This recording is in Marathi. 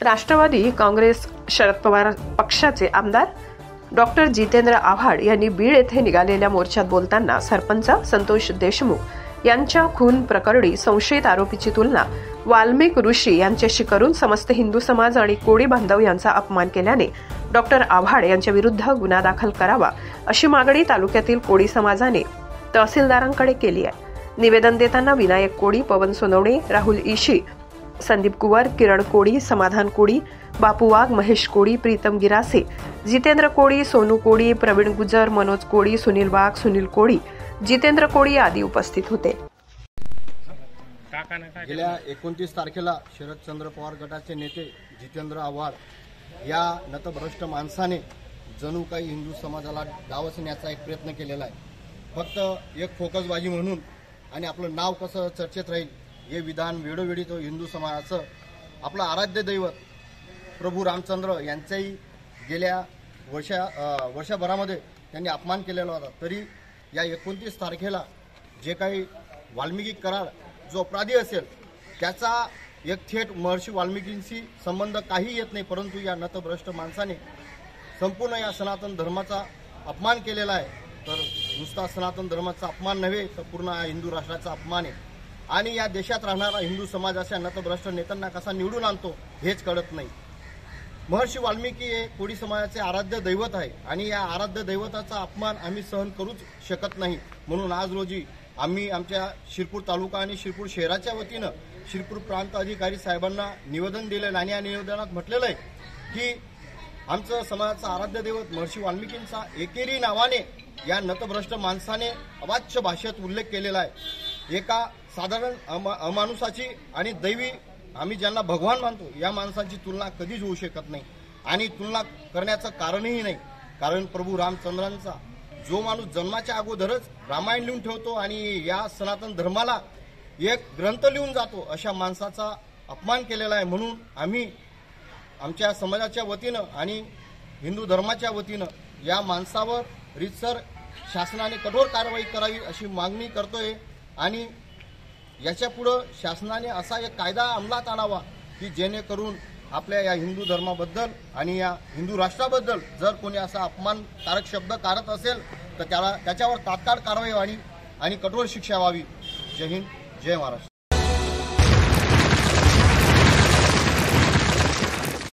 राष्ट्रवादी काँग्रेस शरद पवार पक्षाचे आमदार डॉक्टर जितेंद्र आव्हाड यांनी बीड येथे निघालेल्या मोर्चात बोलताना सरपंच संतोष देशमुख यांच्या खून प्रकरणी संशयित आरोपीची तुलना वाल्मिक ऋषी यांच्याशी करून समस्त हिंदू समाज आणि कोळी बांधव यांचा अपमान केल्याने डॉक्टर आव्हाड यांच्या विरुद्ध गुन्हा दाखल करावा अशी मागणी तालुक्यातील कोळी समाजाने तहसीलदारांकडे केली आहे। निवेदन देताना विनायक कोळी, पवन सोनवणे, राहुल ईशी, संदीप कुवर, किरण कोळी, समाधान कोळी, बापू वाघ, महेश कोळी, प्रीतम गिरासे, जितेंद्र कोळी, सोनू कोळी, प्रवीण गुजर, मनोज कोळी, सुनील वाघ, सुनील कोळी, जितेंद्र कोळी आदी उपस्थित होते। गेल्या 29 तारखेला शरदचंद्र पवार गटाचे नेते जितेंद्र आव्हाड या नतभ्रष्ट माणसाने जणू काही हिंदू समाजाला डावचण्याचा एक प्रयत्न केलेला आहे। फक्त एक फोकसबाजी म्हणून आणि आपलं नाव कसं चर्चेत राहील हे विधान वेळोवेळी तो हिंदू समाजाचं आपलं आराध्य दैवत प्रभू रामचंद्र यांचाही गेल्या वर्षभरामध्ये त्यांनी अपमान केलेला होता। तरी या 29 तारखेला जे काही वाल्मिकी करार जो अपराधी असेल त्याचा एक थेट महर्षी वाल्मिकींशी संबंध काही येत नाही, परंतु या नतभ्रष्ट माणसाने संपूर्ण या सनातन धर्माचा अपमान केलेला आहे। तर नुसता सनातन धर्माचा अपमान नव्हे तर पूर्ण हिंदू राष्ट्राचा अपमान आहे आणि या देशात राहणारा हिंदू समाज अशा नतभ्रष्ट नेत्यांना कसा निवडून आणतो हेच कळत नाही। महर्षी वाल्मिकी हे कोळी समाजाचे आराध्य दैवत आहे आणि या आराध्य दैवताचा अपमान आम्ही सहन करूच शकत नाही। म्हणून आज रोजी आम्ही आमच्या शिरपूर तालुका आणि शिरपूर शहराच्या वतीनं शिरपूर प्रांत अधिकारी साहेबांना निवेदन दिलेलं आणि या निवेदनात म्हटलेलं आहे की आमचं समाजाचं आराध्य दैवत महर्षी वाल्मिकींचा एकेरी नावाने या नतभ्रष्ट माणसाने अवाच्य भाषेत उल्लेख केलेला आहे। एका साधारण अमानुषाची आणि दैवी आम्ही ज्यांना भगवान मानतो या माणसाची तुलना कधीच होऊ शकत नाही आणि तुलना करण्याचं कारणही नाही। कारण प्रभू रामचंद्रांचा जो माणूस जन्माच्या अगोदरच रामायण लिहून ठेवतो आणि या सनातन धर्माला एक ग्रंथ लिहून जातो अशा माणसाचा अपमान केलेला आहे। म्हणून आम्ही आमच्या समाजाच्या वतीनं आणि हिंदू धर्माच्या वतीनं या माणसावर रीतसर शासनाने कठोर कारवाई करावी अशी मागणी करतोय आणि याच्यापुढं शासनाने असा एक कायदा अंमलात आणावा की जेणेकरून आपल्या या हिंदू धर्माबद्दल आणि या हिंदू राष्ट्राबद्दल जर कोणी असा अपमानकारक शब्द काढत असेल तर त्याच्यावर तात्काळ कारवाई व्हावी आणि कठोर शिक्षा व्हावी। जय हिंद, जय महाराष्ट्र।